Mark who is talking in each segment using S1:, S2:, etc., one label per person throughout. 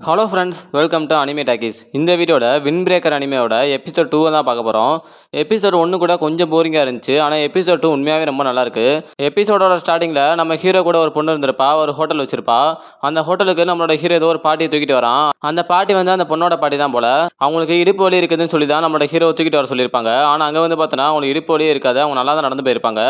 S1: Hello friends, welcome to anime talkies. இந்த வீடியோட win breaker அனிமையோட episode 2 தான் பார்க்க போகிறோம். எபிசோட் 1 கூட கொஞ்சம் போரிங்காக இருந்துச்சு. ஆனால் எபிசோட் 2 உண்மையாகவே ரொம்ப நல்லாயிருக்கு. எபிசோடோட ஸ்டார்டிங்கில் நம்ம ஹீரோ கூட ஒரு பொண்ணு இருந்திருப்பா, ஒரு ஹோட்டல் வச்சிருப்பா. அந்த ஹோட்டலுக்கு நம்மளோட ஹீரோ ஏதோ ஒரு பாட்டியை தூக்கிட்டு வரான். அந்த பாட்டி வந்து அந்த பொண்ணோட பாட்டி தான் போல. அவங்களுக்கு இடுப்பு வலி இருக்குதுன்னு சொல்லி தான் நம்மளோட ஹீரோ தூக்கிட்டு வர சொல்லியிருப்பாங்க. ஆனால் அங்கே வந்து பார்த்தோன்னா அவங்களுக்கு இடுப்பு வலியே இருக்காது, அவங்க நல்லா தான் நடந்து போயிருப்பாங்க.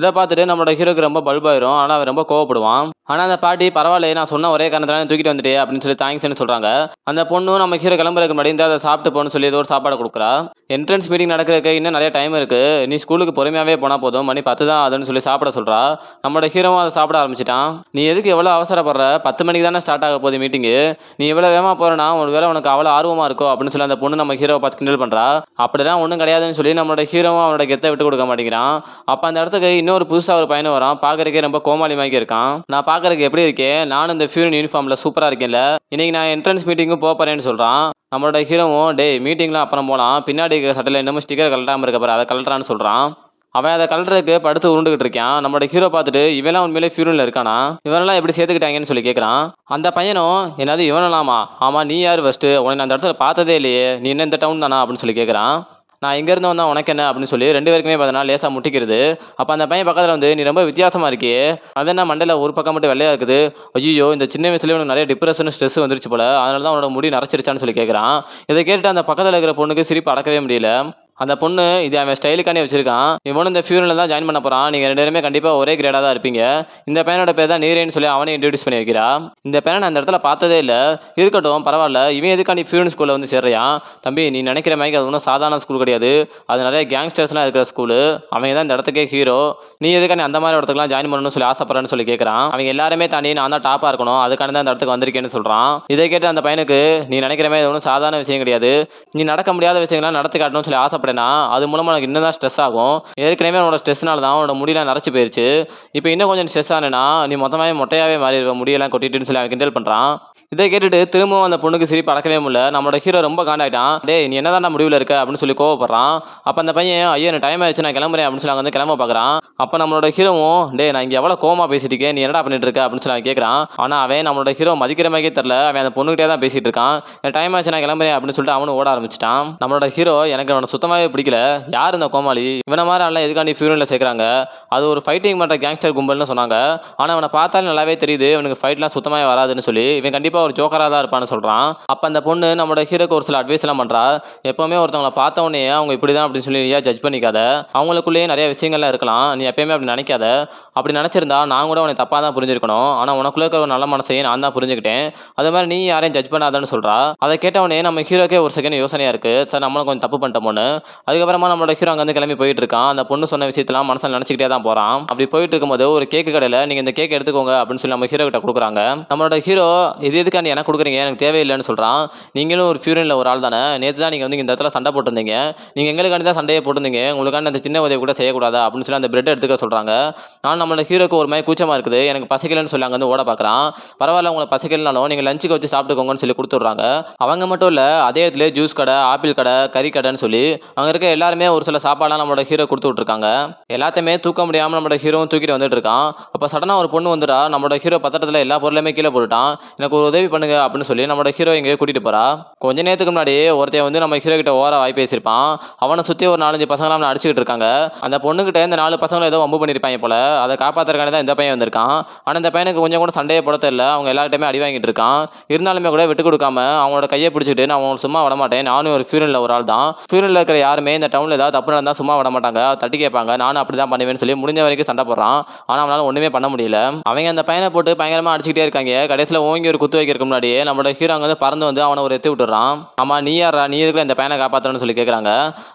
S1: இதை பார்த்துட்டு நம்மளோட ஹீரோக்கு ரொம்ப பல்பாயிரும். ஆனால் அவன் ரொம்ப கோவப்படுவான். ஆனால் அந்த பாட்டி பரவாயில்ல, நான் சொன்ன ஒரே காரணத்தால தூக்கிட்டு வந்துட்டே அப்படின்னு சொல்லி தேங்க்ஸ்னு சொல்கிறாங்க. அந்த பொண்ணு நம்ம ஹீரோ கிளம்புறதுக்கு முன்னாடி இந்த அதை சாப்பிட்டு போகணும்னு சொல்லி ஏதோ ஒரு சாப்பாடு கொடுக்குறா. என்ட்ரன்ஸ் மீட்டிங் நடக்கிறதுக்கு இன்னும் நிறைய டைம் இருக்கு, நீ ஸ்கூலுக்கு பொறுமையாவே போனா போதும், மணி 10 தான் அதுன்னு சொல்லி சாப்பிட சொல்றா. நம்மளோட ஹீரோவும் அதை சாப்பிட ஆரம்பிச்சிட்டான். நீ எதுக்கு எவ்வளவு அவசரப்படுற, 10 மணிக்கு தானே ஸ்டார்ட் ஆக போகுது மீட்டிங்கு, நீ எவ்வளவு வேகமா போறனா ஒரு வேலை உனக்கு அவ்வளவு ஆர்வமா இருக்கோ அப்படின்னு சொல்லி அந்த பொண்ணு நம்ம ஹீரோவை பார்த்து கிண்டல் பண்றா. அப்படிதான் ஒன்றும் கிடையாதுன்னு சொல்லி நம்மளோட ஹீரோவும் அவனோட கெத்தை விட்டு கொடுக்க மாட்டேங்கிறான். அப்ப அந்த இடத்துக்கு இன்னொரு புதுசா ஒரு பையனும் வரான். பாக்குறதுக்கே ரொம்ப கோமாளிமாக்கி இருக்கான். நான் பாக்குறதுக்கு எப்படி இருக்கேன், நானும் இந்த ஃபியூரன் யூனிஃபார்ம்ல சூப்பரா இருக்கேன்ல, இன்னைக்கு நான் என்ட்ரன்ஸ் மீட்டிங்கும் போறேன்னு சொல்றான். நம்மளோட ஹீரோவும் டேய் மீட்டிங்லாம் அப்புறம் போகலாம், பின்னாடி இருக்கிற சட்டையில் இன்னமும் ஸ்டிக்கர் கலட்டாமல் இருக்க பாரு, அதை கலட்டுறான்னு சொல்கிறான். அவன் அதை கலட்டுறதுக்கு படுத்து உருண்டுகிட்டு இருக்கான். நம்மளோட ஹீரோ பார்த்துட்டு இவெல்லாம் உண்மையிலே ஃபியூரனில் இருக்கானா, இவனெல்லாம் எப்படி சேர்த்துக்கிட்டாங்கன்னு சொல்லி கேட்குறான். அந்த பையனும் என்னது இவனலாமா, ஆமாம் நீ யார் ஃபஸ்ட்டு, உன்னை நான் அந்த இடத்துல பார்த்ததே இல்லையே, நீ என்ன இந்த டவுன் தானா அப்படின்னு சொல்லி கேட்குறான். நான் இங்கேருந்து வந்தால் உனக்கு என்ன அப்படின்னு சொல்லி ரெண்டு பேருக்குமே பார்த்தோன்னா லேசாக முட்டிக்கிறது. அப்போ அந்த பையன் பக்கத்தில் வந்து நீ ரொம்ப வித்தியாசமாக இருக்கியே, அது என்ன மண்டையில் ஒரு பக்கம் மட்டும் வெள்ளையாக இருக்குது, ஐயோ இந்த சின்ன வயசுலேயே உனக்கு நிறைய டிப்ரெஷன் ஸ்ட்ரெஸ் வந்துருச்சு போல, அதனால தான் உன்னோட முடி நரைச்சிருச்சான்னு சொல்லி கேட்குறான். இதை கேட்டுட்டு அந்த பக்கத்தில் இருக்கிற பொண்ணுக்கு சிரிப்பு அடக்கவே முடியல. அந்த பொண்ணு இது அவன் ஸ்டைலுக்கானே வச்சிருக்கான், இவனும் இந்த ஃபியூரனில் தான் ஜாயின் பண்ண போகிறான், நீங்கள் ரெண்டு பேருமே கண்டிப்பாக ஒரே கிரேடாக தான் இருப்பீங்க, இந்த பையனோட பேர் தான் நீரேன்னு சொல்லி அவனே இன்ட்ரடியூஸ் பண்ணி வைக்கிறா. இந்த பையனை நான் அந்த இடத்துல பார்த்ததே இல்லை, இருக்கட்டும் பரவாயில்ல, இவன் எதுக்காண்டி ஃபியூரன் ஸ்கூலில் வந்து சேர்றியான், தம்பி நீ நினைக்கிற மாதிரி அது ஒன்றும் சாதாரண ஸ்கூல் கிடையாது, அது நிறைய கேங்ஸ்டர்ஸ்லாம் இருக்கிற ஸ்கூலு, அவங்க தான் இந்த இடத்துக்கே ஹீரோ, நீ எதுக்காண்டி அந்த மாதிரி இடத்துக்குலாம் ஜாயின் பண்ணணும்னு சொல்லி ஆசைப்படுறேன்னு சொல்லி கேட்குறான். அவங்க எல்லாருமே தாண்டி நான் தான் டாப்பாக இருக்கணும், அதுக்காண்டி தான் இந்த இடத்துக்கு வந்திருக்கேன்னு சொல்கிறான். இதை கேட்டு அந்த பையனுக்கு நீ நினைக்கிற மாதிரி ஒன்றும் சாதாரண விஷயம் கிடையாது, நீ நடக்க முடியாத விஷயங்கள்லாம் நடத்தி காட்டணும்னு சொல்லி ஆசைப்படனா அது மூலமாக உனக்கு இன்னும் தான் ஸ்ட்ரெஸ் ஆகும், ஏற்கனவே உன்னோட ஸ்ட்ரெஸ்னால தான் உன்னோட முடியெல்லாம் நரைச்சி போயிருச்சு, இப்போ இன்னும் கொஞ்சம் ஸ்ட்ரெஸ் ஆனேன்னா நீ மொத்தமாகவே மொட்டையாகவே மாறிடுவ, முடியெல்லாம் கொட்டிட்டுன்னு சொல்லி அவன் கிண்டல் பண்ணுறான். இதை கேட்டுட்டு திரும்பவும் அந்த பொண்ணுக்கு சிரிப்பு அடக்கவே முடியல. நம்மளோட ஹீரோ ரொம்ப காண்டாயிட்டான். டேய் நீ என்னதான் முடிவில் இருக்க அப்படின்னு சொல்லி கோவப்படுறான். அப்போ அந்த பையன் ஐயோ எனக்கு டைம் ஆயிடுச்சு நான் கிளம்புறேன் அப்படின்னு சொல்லி அங்கே வந்து கிளம்ப பார்க்குறான். அப்போ நம்மளோட ஹீரோவும் டே நான் இங்கே எவ்வளோ கோவமா பேசிட்டு இருக்கேன், நீ என்னடா பண்ணிட்டு இருக்க அப்படின்னு சொல்லி அவன் கேட்குறான். ஆனால் அவன் நம்மளோட ஹீரோ மதிக்கிற மாதிரியே தெரில, அவன் அந்த பொண்ணுகிட்டே தான் பேசிட்டு இருக்கான். எனக்கு டைம் ஆயிடுச்சு நான் கிளம்புறேன் அப்படின்னு சொல்லிட்டு அவனும் ஓட ஆரம்பிச்சிட்டான். நம்மளோட ஹீரோ எனக்கு அவனை சுத்தமாகவே பிடிக்கல, யார் இந்த கோமாளி, இவனை மாதிரி ஆளெல்லாம் எதுக்காண்டி ஃபியூரனில் சேர்க்குறாங்க, அது ஒரு ஃபைட்டிங் பண்ணுற கேங்ஸ்டர் கும்பல்னு சொன்னாங்க, ஆனால் அவனை பார்த்தாலும் நல்லாவே தெரியுது அவனுக்கு ஃபைட்லாம் சுத்தமாக வராதுன்னு சொல்லி, இவன் கண்டிப்பாக ஒரு ஜோக்கராக தான் இருப்பான் சொல்றான். அப்ப அந்த பொண்ணு நம்மளோட ஹீரோக்கு ஒரு சில அட்வைஸ் எல்லாம் பண்றா. எப்பவுமே ஒருத்தவங்களை பார்த்த உடனே அவங்க இப்படிதான் அப்படின்னு சொல்லி நீ ஜட்ஜ் பண்ணிக்காத, அவங்களுக்குள்ளேயே நிறைய விஷயங்கள்லாம் இருக்கலாம், நீ எப்பயுமே அப்படி நினைக்காத, அப்படி நினைச்சிருந்தா நான் கூட உனக்கு தப்பா தான் புரிஞ்சிருக்கணும், ஆனா உனக்குள்ள இருக்கிற ஒரு நல்ல மனசையும் நான் தான் புரிஞ்சுக்கிட்டேன், அது மாதிரி நீ யாரையும் ஜட்ஜ் பண்ணாதன்னு சொல்றா. அதை கேட்டவனே நம்ம ஹீரோக்கே ஒரு செகண்ட் யோசனையா இருக்கு, சார் நம்மளும் கொஞ்சம் தப்பு பண்ணிட்டோம்னு. அதுக்கப்புறமா நம்மளோட ஹீரோ அங்கே வந்து கிளம்பி போயிட்டு இருக்கான். அந்த பொண்ணு சொன்ன விஷயத்தெல்லாம் மனசில் நினைச்சிக்கிட்டே தான் போறான். அப்படி போயிட்டு இருக்கும்போது ஒரு கேக்கு கடையில் நீங்க இந்த கேக் எடுத்துக்கோங்க அப்படின்னு சொல்லி நம்ம ஹீரோ கிட்ட கொடுக்குறாங்க. நம்மளோட ஹீரோ இது எதுக்காண்டி எனக்கு கொடுக்குறீங்க, எனக்கு தேவையில்லைன்னு சொல்கிறான். நீங்களும் ஒரு ஃபியூரனில் ஒரு ஆள் தானே, நேற்று தான் நீங்கள் வந்து இந்த இடத்துல சண்டை போட்டிருந்தீங்க, நீங்கள் எங்களுக்காண்டி தான் சண்டையை போட்டிருந்தீங்க, உங்களுக்காண்டி அந்த சின்ன உதவி கூட செய்யக்கூடாதா அப்படின்னு சொல்லி அந்த பிரெட் எடுத்துக்க சொல்கிறாங்க. நான் நம்மளோட ஹீரோக்கு ஒரு மாதிரி கூச்சமாக இருக்குது, எனக்கு பசிக்கலன்னு சொல்லி அங்கே வந்து ஓட பார்க்குறான். பரவாயில்ல உங்களுக்கு பசிக்கலனாலும் நீங்கள் லஞ்சுக்கு வச்சு சாப்பிட்டுக்கோங்கன்னு சொல்லி கொடுத்துட்றாங்க. அவங்க மட்டும் இல்லை, அதே இடத்துல ஜூஸ் கடை, ஆப்பிள் கடை, கறி கடைன்னு சொல்லி அங்கே இருக்க எல்லாருமே ஒரு சில சாப்பாடெல்லாம் நம்மளோட ஹீரோ கொடுத்து விட்ருக்காங்க. எல்லாத்தையுமே தூக்க முடியாமல் நம்மளோட ஹீரோவும் தூக்கிட்டு வந்துட்டு இருக்கான். அப்போ சடனாக ஒரு பொண்ணு வந்துடா. நம்மளோட ஹீரோ பத்திரத்தில் எல்லா பொருளுமே கீழே போட்டுட்டான். எனக்கு ஒரு உதவி பண்ணுங்க அப்படின்னு சொல்லி நம்மளோட ஹீரோ இங்கே கூட்டிட்டு போறா. கொஞ்ச நேரத்துக்கு முன்னாடி ஒருத்தன் வந்து நம்ம ஹீரோ கிட்ட ஓர வாய் பேசியிருப்பான். அவனை சுற்றி ஒரு 4-5 பசங்களாம் அடிச்சுக்கிட்டு இருக்காங்க. அந்த பொண்ணுகிட்ட இந்த 4 பசங்களும் ஏதோ வம்பு பண்ணியிருப்பாங்க போல, அதை காப்பாற்றுறதுக்கான தான் இந்த பையன் வந்திருக்கான். ஆனால் இந்த பையனுக்கு கொஞ்சம் கூட சண்டையை போட தெரியல, அவங்க எல்லார்கிட்டயுமே அடி வாங்கிட்டு இருக்கான். இருந்தாலுமே கூட விட்டு கொடுக்காம அவங்களோட கையை பிடிச்சிட்டு நான் அவங்களை சும்மா விட மாட்டேன், நானும் ஒரு ஃபியூரனில் ஒரு ஆள் தான், ஃபியூரனில் இருக்கிற யாருமே இந்த டவுனில் ஏதாவது தப்பு நடந்தால் சும்மா விட மாட்டாங்க, தட்டி கேட்பாங்க, நானும் அப்படி தான் பண்ணுவேன்னு சொல்லி முடிஞ்ச வரைக்கும் சண்டை போடுறான். ஆனால் அவனால ஒன்றுமே பண்ண முடியல. அவங்க அந்த பையனை போட்டு பயங்கரமாக அடிச்சுக்கிட்டே இருக்காங்க. கடைசியில் ஓங்கி ஒரு குத்து வைக்கிறதுக்கு முன்னாடியே நம்மளோட ஹீரோ அங்கே வந்து பறந்து வந்து அவனை ஒரு எத்தி விட்டுறான். ஆமா நீ யாரா, நீ எதுக்குள்ள இந்த பையனை காப்பாற்றணும்னு சொல்லி கேட்குறாங்க.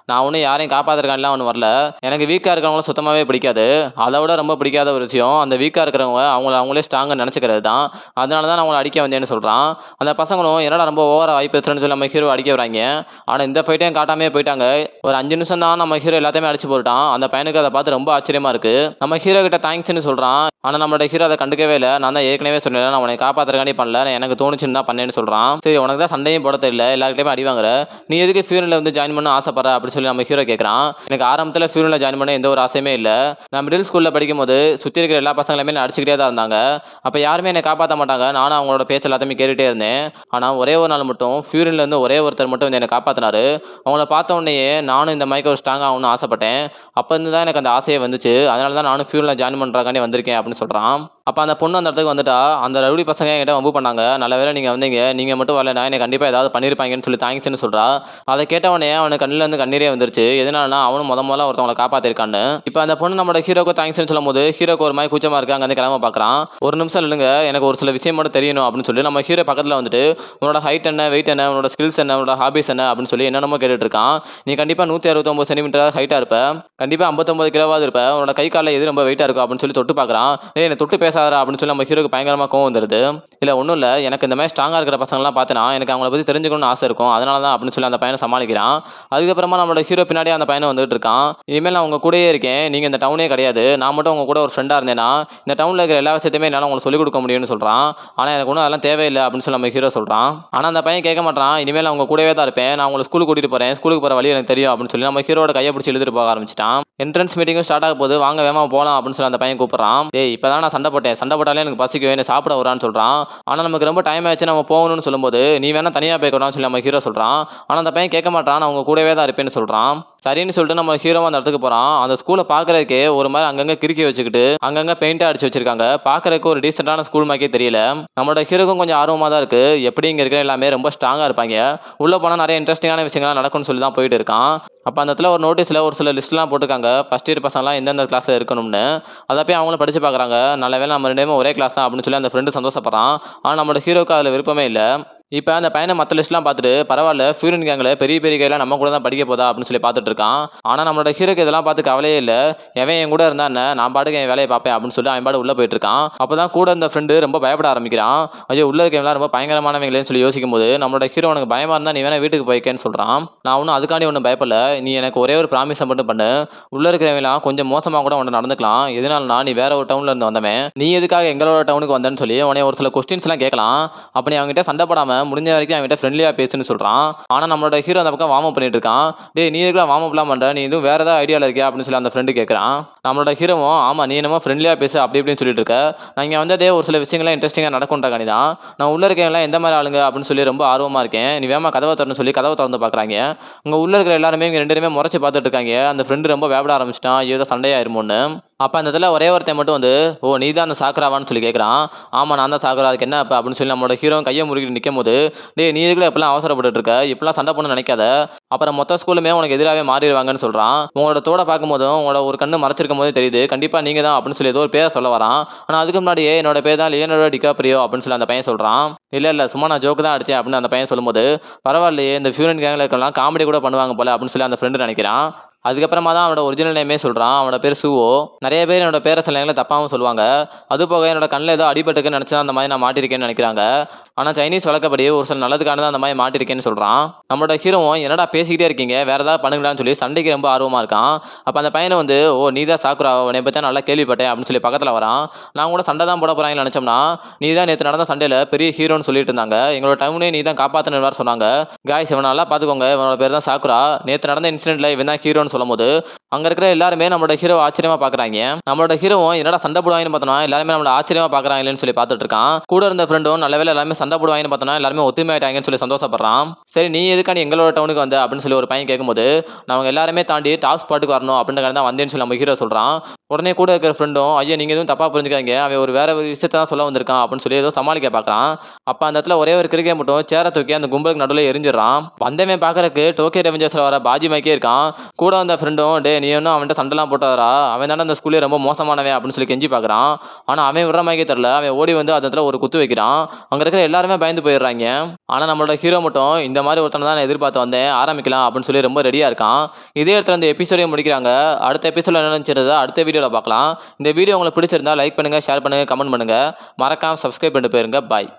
S1: நான் ஒன்றும் யாரையும் காப்பாற்றுறக்கான்லாம் ஒன்றும் வரல, எனக்கு வீக்காக இருக்கிறவங்கள சுத்தமாகவே பிடிக்காது, அதை விட ரொம்ப பிடிக்காத ஒரு விஷயம் அந்த வீக்காக இருக்கிறவங்க அவங்களே ஸ்ட்ராங்காக நினச்சிக்கிறது தான், அதனால தான் நான் அவங்களை அடிக்க வந்தேன்னு சொல்கிறான். அந்த பசங்களும் என்னடா ரொம்ப ஓவராக வாய்ப்பு பேசுறேன்னு சொல்லி நம்ம ஹீரோ அடிக்க வராங்க. ஆனால் இந்த ஃபைட்டையும் காட்டாமே போயிட்டாங்க. ஒரு 5 நிமிஷம் தான் நம்ம ஹீரோ எல்லாத்தையுமே அடிச்சு போட்டான். அந்த பையனுக்கு அதை பார்த்து ரொம்ப ஆச்சரியமா இருக்கு. நம்ம ஹீரோ கிட்ட தேங்க்ஸ்ன்னு சொல்கிறான். ஆனால் நம்மளோட ஹீரோ அதை கண்டுக்கவே இல்லை. நான் தான் ஏற்கனவே சொன்னேன், நான் உன்னை காப்பாற்றுறக்காண்டி பண்ணல, எனக்கு தோணுச்சுன்னு தான் பண்ணேன்னு சொல்கிறான். சரி உனக்கு தான் சண்டையும் போட தெரியல, எல்லாருக்கிட்டையுமே அடி வாங்குற, நீ எதுக்கு ஃபியூனலில் வந்து ஜாயின் பண்ண ஆசைப்படுற அப்படின்னு சொல்லி நம்ம ஹீரோ கேட்குறான். எனக்கு ஆரம்பத்தில் ஃபியூனலில் ஜாயின் பண்ண எந்த ஒரு ஆசையுமே இல்லை. நான் மிடில் ஸ்கூலில் படிக்கும்போது சுற்றி இருக்கிற எல்லா பசங்களுமே நான் அடிச்சுக்கிட்டே தான் இருந்தாங்க. அப்போ யாருமே என்னை காப்பாற்ற மாட்டாங்க. நானும் அவங்களோட பேச்சு எல்லாத்தையுமே கேட்டுகிட்டே இருந்தேன். ஆனால் ஒரே ஒரு நாள் மட்டும் ஃபியூனலில் இருந்து ஒரே ஒருத்தர் மட்டும் வந்து என்னை காப்பாற்றினாரு. அவங்கள பார்த்த உடனேயே நானும் இந்த மாதிரி ஒரு ஸ்ட்ராங் ஆகணும்னு ஆசைப்பட்டேன். அப்போ இருந்து தான் எனக்கு அந்த ஆசையே வந்துச்சு. அதனால தான் நானும் ஃபியூனலில் ஜாயின் பண்ணுறக்காண்டி வந்திருக்கேன் அப்படின்னு சொல்கிறான். அப்போ அந்த பொண்ணு அந்த இடத்துக்கு வந்துட்டா. அந்த ரவுடி பசங்க என்கிட்ட வம்பு பண்ணாங்க. நல்ல வேளை நீங்கள் வந்தீங்க, நீங்கள் மட்டும் வரலைன்னா என்னை கண்டிப்பாக ஏதாவது பண்ணியிருப்பாங்கன்னு சொல்லி தேங்க்ஸ்ன்னு சொல்கிறா. அதை கேட்டவனே அவனுக்கு கண்ணிலேருந்து கண்ணீரே வந்துருச்சு. எதனாலனா அவனும் முதல்ல ஒருத்தவங்களை காப்பாற்றிருக்கான்னு. இப்போ அந்த பொண்ணு நம்மளோட ஹீரோக்கு தேங்க்ஸ்ன்னு சொல்லும் போது ஹீரோக்கு ஒரு மாதிரி கூச்சமாக இருக்கு. அங்கே வந்து கிளம்ப பார்க்குறான். ஒரு நிமிஷம் இல்லைங்க, எனக்கு ஒரு சில விஷயம் மட்டும் தெரியணும் அப்படின்னு சொல்லி நம்ம ஹீரோ பக்கத்தில் வந்துட்டு உன்னோட ஹைட் என்ன, வெயிட் என்ன, உன்னோட ஸ்கில்ஸ் என்ன, உன்னோட ஹாபிஸ் என்ன அப்படின்னு சொல்லி என்னென்னமோ கேட்டுட்டு இருக்கான். நீ கண்டிப்பாக 169 சென்டிமீட்டர் ஹைட்டாக இருப்ப, கண்டிப்பாக 59 கிலோவாவது இருப்ப, உன்னோட கை காலில் எது ரொம்ப வெயிட்டாக இருக்கும் அப்படின்னு சொல்லி தொட்டு பார்க்குறான். என்னை தொட்டு பேசாதா அப்படின்னு சொல்லி நம்ம ஹீரோக்கு பயங்கரமாக கோவம் வந்துருது. இல்லை ஒன்றும் இல்லை, எனக்கு இந்த மாதிரி ஸ்ட்ராங்காக இருக்கிற பசங்களாம் பார்த்தேன்னா எனக்கு அவங்கள பற்றி தெரிஞ்சுக்கணும்னு ஆசை இருக்கும், அதனால தான் அப்படின்னு சொல்லி அந்த பையனை சமாளிக்கிறான். அதுக்கப்புறமா நம்மளோட ஹீரோ பின்னாடியே அந்த பையனை வந்துட்டு இருக்கான். இனிமேல் நான் உங்கள் கூடயே இருக்கேன், நீங்கள் இந்த டவுனே கிடையாது, நான் மட்டும் உங்கள் கூட ஒரு ஃப்ரெண்டாக இருந்தேன்னா இந்த டவுனில் இருக்கிற எல்லா விஷயத்தையுமே என்னால் உங்களுக்கு சொல்லிக் கொடுக்க முடியும்னு சொல்கிறான். ஆனால் எனக்கு ஒன்றும் அதெல்லாம் தேவையில்லை அப்படின்னு சொல்லி நம்ம ஹீரோ சொல்கிறான். ஆனால் அந்த பையன் கேட்க மாட்டான். இனிமேல் அவங்க கூடவே தான் இருப்பேன், நான் உங்களை ஸ்கூலுக்கு கூட்டிகிட்டு போகிறேன், ஸ்கூலுக்கு போகிற வழி எனக்கு தெரியும் அப்படின்னு சொல்லி நம்ம ஹீரோட கையை பிடிச்சி இழுத்துட்டு போக ஆரம்பிச்சிட்டான். என்ட்ரன்ஸ் மீட்டிங்கும் ஸ்டார்ட் ஆக போது, வாங்க வேமா போகலாம் அப்படின்னு சொல்லி அந்த பையன் கூப்பிட்றான். இப்போ தான் நான் சண்டை போட்டேன், சண்டை போட்டாலே எனக்கு பசிக்குவே, என்ன சாப்பிட வரான்னு சொல்கிறான். ஆனால் நமக்கு ரொம்ப டைம் ஆயிடுச்சு, நம்ம போகணும்னு சொல்லும்போது நீ வேணா தனியாக போய்க்கணும்னு சொல்லி நம்ம ஹீரோ சொல்கிறான். ஆனால் அந்த பையன் கேட்க மாட்டான். நான் அவங்க கூடவே தான் இருப்பேன்னு சொல்கிறான். சரின்னு சொல்லிட்டு நம்ம ஹீரோவும் அந்த இடத்துக்கு போகிறான். அந்த ஸ்கூலை பார்க்குறதுக்கே ஒரு மாதிரி அங்கங்கே கிறுக்கி வச்சுக்கிட்டு அங்கங்கே பெயிண்டாக அடிச்சு வச்சிருக்காங்க. பார்க்குறதுக்கு ஒரு டீசெண்டான ஸ்கூல் மாதிரியே தெரியல. நம்மளோட ஹீரோக்கும் கொஞ்சம் ஆர்வமாக தான் இருக்குது. எப்படி இங்கே இருக்கிற எல்லாமே ரொம்ப ஸ்ட்ராங்காக இருப்பாங்க, உள்ளே போனால் நிறைய இன்ட்ரெஸ்டிங்கான விஷயங்கள்லாம் நடக்கும்னு சொல்லி தான் போயிட்டு இருக்கான். அப்போ அந்த இடத்துல ஒரு நோட்டீஸில் ஒரு சில லிஸ்ட்லாம் போட்டிருக்காங்க, ஃபஸ்ட் இயர் பசங்களாம் எந்தெந்த கிளாஸில் இருக்கணும்னு. அதை போய் அவங்களும் படித்து பார்க்குறாங்க. நல்ல வேளை நம்ம ரெண்டு பேரும் ஒரே கிளாஸ் தான் அப்படின்னு சொல்லி அந்த ஃப்ரெண்டு சந்தோஷப்படுறான். ஆனால் நம்மளோட ஹீரோக்கு அதில் விருப்பமே இல்லை. இப்போ அந்த பையனை மற்ற லிஸ்ட்லாம் பார்த்துட்டு பரவாயில்ல, ஃபியூரின் கேங்கில் பெரிய பெரிய கையெல்லாம் நம்ம கூட தான் படிக்க போதா அப்படின்னு சொல்லி பார்த்துட்டு இருக்கான். ஆனால் நம்மளோட ஹீரோக்கு இதெல்லாம் பார்த்து கவலையே இல்லை. எவன் என் கூட இருந்தா என்ன, நான் பாட்டுக்கு என் வேலையை பார்ப்பேன் அப்படின்னு சொல்லி அவன் பாடு உள்ளே போயிட்டு இருக்கான். அப்போ தான் கூட இருந்த ஃப்ரெண்டு ரொம்ப பயப்பட ஆரம்பிக்கிறான். ஐயோ உள்ள இருக்கவங்களாம் ரொம்ப பயங்கரமானவங்களேன்னு சொல்லி யோசிக்கும் போது நம்மளோட ஹீரோ உனக்கு பயமாக இருந்தால் நீ வேணா வீட்டுக்கு போய்க்கேன்னு சொல்கிறான். நான் ஒன்றும் அதுக்காண்டி ஒன்றும் பயப்படல, நீ எனக்கு ஒரே ஒரு ப்ராமிஸை மட்டும் பண்ணு, உள்ளே இருக்கிறவங்களாம் கொஞ்சம் மோசமாக கூட உன்னை நடந்துக்கலாம், எதனாலனா நீ வேற ஒரு டவுனில் இருந்து வந்தவன், நீ எதுக்காக எங்களோட டவுனுக்கு வந்தேன்னு சொல்லி உன்னை ஒரு சில கொஸ்டின்ஸ்லாம் கேட்கலாம். அப்போ நீ அவங்ககிட்ட சண்டை போடாமல் முடிஞ்ச வரைக்கும் அவங்ககிட்ட ஃப்ரெண்ட்லியாக பேசுன்னு சொல்கிறான். ஆனால் நம்மளோட ஹீரோ அந்த பக்கம் வார்ம் அப் பண்ணிட்டு இருக்கான். டேய் நீ எதுக்குலாம் வார்ம் அப்லாம் பண்ணுற, நீ இதுவும் வேறு ஏதாவது ஐடியாவில் இருக்கியா அப்படின்னு சொல்லி அந்த ஃப்ரெண்டு கேட்குறான். நம்மளோட ஹீரோவும் ஆமாம் நீ என்னமோ ஃப்ரெண்ட்லியாக பேசு அப்படி இப்படின்னு சொல்லிட்டு இருக்க, நான் இங்கே வந்ததே ஒரு சில விஷயங்கள்லாம் இன்ட்ரெஸ்டிங்காக நடக்கும்ன்றக்காண்டி தான், நான் உள்ளே இருக்கவங்களாம் எந்த மாதிரி ஆளுங்க அப்படின்னு சொல்லி ரொம்ப ஆர்வமாக இருக்கேன், நீ வேமா கதவை திறன்னு சொல்லி கதவை திறந்து பார்க்குறாங்க. உங்கள் உள்ளே இருக்கிற எல்லாருமே இங்கே 2 பேருமே முறைச்சி பார்த்துட்டு இருக்காங்க. அந்த ஃப்ரெண்டு ரொம்ப வேபட ஆரம்பிச்சிட்டான், ஏதோ சண்டையாயிருமோன்னு. அப்போ அந்த இடத்துல ஒரே ஒருத்தன் மட்டும் வந்து ஓ நீ தான் அந்த சாக்கராவான்னு சொல்லி கேட்குறான். ஆமாம் நான் தான் சாக்கரா, அதுக்கு என்ன அப்போ அப்படின்னு சொல்லி நம்மளோட ஹீரோ கையை முறுக்கிட்டு நிற்கும் போது, டே நீ இதுக்குள்ள எப்பெல்லாம் அவசரப்பட்டு இருக்க, இப்பெல்லாம் சண்டை பண்ணு நினைக்காத, அப்புறம் மொத்த ஸ்கூலுமே உனக்கு எதிராகவே மாறிடுவாங்கன்னு சொல்கிறான். உங்களோட தோட பார்க்கும்போதும் உங்களோட ஒரு கண்ணு மறைச்சிருக்கும் போதே தெரியுது, கண்டிப்பாக நீங்கள் தான் அப்படின்னு சொல்லி ஏதோ ஒரு பேரை சொல்ல வரான். ஆனால் அதுக்கு முன்னாடியே என்னோட பேர் தான் லியோனார்டோ டிகாப்ரியோ அப்படின்னு சொல்லி அந்த பையன் சொல்கிறான். இல்லை சும்மா நான் ஜோக்கு தான் அடிச்சேன் அப்படின்னு அந்த பையன் சொல்லும்போது, பரவாயில்லையே இந்த ஃபியூரன் கேங்கில் இருக்கலாம் காமெடி கூட பண்ணுவாங்க போல அப்படின்னு சொல்லி அந்த ஃப்ரெண்டு நினைக்கிறான். அதுக்கப்புறமா தான் அவனோட ஒரிஜினல் நேமே சொல்கிறான். அவனோட பேர் சுவோ. நிறைய பேர் என்னோட பேரை சில நேரங்களில் தப்பாகவும் சொல்லுவாங்க. அது போக என்னோட கண்ணில் ஏதோ அடிபட்டுக்குன்னு நினச்சா அந்த மாதிரி நான் மாட்டிருக்கேன்னு நினைக்கிறாங்க. ஆனால் சைனீஸ் வழக்கப்படி ஒரு சில நல்லதுக்கான தான் அந்த மாதிரி மாட்டிருக்கேன்னு சொல்கிறான். நம்மளோட ஹீரோவும் என்னடா பேசிக்கிட்டே இருக்கீங்க, வேறு ஏதாவது பண்ணுங்களான்னு சொல்லி சண்டைக்கு ரொம்ப ஆர்வமாக இருக்கான். அப்போ அந்த பையனை வந்து ஓ நீ தான் சாக்குரா, உன்னை பற்றி நல்லா கேள்விப்பட்டேன் அப்படின்னு சொல்லி பக்கத்தில் வரான். நான் கூட சண்டை தான் போட போகிறாங்கன்னு நினச்சோம்னா நீ தான் நேற்று நடந்த சண்டையில் பெரிய ஹீரோன்னு சொல்லிட்டு இருந்தாங்க, எங்களோட டவுனே நீ தான் காப்பாற்றினு சொன்னாங்க. காய்ஸ் இவன் நல்லா பார்த்துக்கோங்க, இவனோட பேர் தான் சாக்குரா, நேற்று நடந்த இன்சிடென்ட்டில் இவன் தான் ஹீரோன்னு சொல்லும் போது அங்கே இருக்கிற எல்லாருமே நம்மளோட ஹீரோ ஆச்சரியமாக பார்க்குறாங்க. நம்மளோட ஹீரோவும் என்னடா சண்டை போடுவாங்கன்னு பார்த்தோன்னா எல்லாருமே நம்மள ஆச்சரியமாக பார்க்குறாங்களேன்னு சொல்லி பார்த்துட்டு இருக்கான். கூட இருந்த ஃப்ரெண்டும் நல்ல வேலை எல்லாருமே சண்டை போடுவாங்கன்னு பார்த்தோன்னா எல்லாருமே ஒத்துமையாயிட்டாங்கன்னு சொல்லி சந்தோஷப்படுறான். சரி நீ எதுக்காண்டி எங்களோட டவுனுக்கு வந்த அப்படின்னு சொல்லி ஒரு பையன் கேட்கும்போது, நான் எல்லாருமே தாண்டி டாப் ஸ்பாட்டுக்கு வரணும் அப்படின்ற தான் வந்தேன்னு சொல்லி நம்ம ஹீரோ சொல்கிறான். உடனே கூட இருக்கிற ஃப்ரெண்டும் ஐயா நீங்கள் எதுவும் தப்பாக புரிஞ்சுக்காங்க, அவன் ஒரு வேற ஒரு விஷயத்தை தான் சொல்ல வந்திருக்கான் அப்படின்னு சொல்லி ஏதோ சமாளிக்க பார்க்குறான். அப்போ அந்த இடத்துல ஒரே ஒரு கிரிக்கெட் மட்டும் சேரை தூக்கி அந்த கும்பலுக்கு நடுவில் எரிஞ்சிடறான். வந்தவன் பார்க்கறக்கு டோக்கியோ ரெவெஞ்சர்ஸில் வர பாஜி மைக்கே இருக்கான். கூட வந்த ஃப்ரெண்டும் டே நீ இன்னும் அவன்கிட்ட சண்டைலாம் போட்டாரா, அவன் தானே அந்த ஸ்கூல்லே ரொம்ப மோசமானவன் அப்படின்னு சொல்லி கெஞ்சி பார்க்குறான். ஆனால் அவன் விடுற மாதிரியே தெரில, அவன் ஓடி வந்து அந்த இடத்துல ஒரு குத்து வைக்கிறான். அங்கே இருக்கிற எல்லாருமே பயந்து போயிடுறாங்க. ஆனால் நம்மளோட ஹீரோ மட்டும் இந்த மாதிரி ஒருத்தனை தான் நான் எதிர்பார்த்து வந்தேன், ஆரம்பிக்கலாம் அப்படின்னு சொல்லி ரொம்ப ரெடியாக இருக்கான். இதே இடத்துல இந்த எபிசோடையும் முடிக்கிறாங்க. அடுத்த எபிசோட என்ன நினச்சிருந்தா அடுத்த வீடியோவில் பார்க்கலாம். இந்த வீடியோ உங்களுக்கு பிடிச்சிருந்தா லைக் பண்ணுங்கள், ஷேர் பண்ணுங்கள், கமெண்ட் பண்ணுங்கள், மறக்காமல் சப்ஸ்கிரைப் பண்ணிட்டு போயிருங்க. பாய்.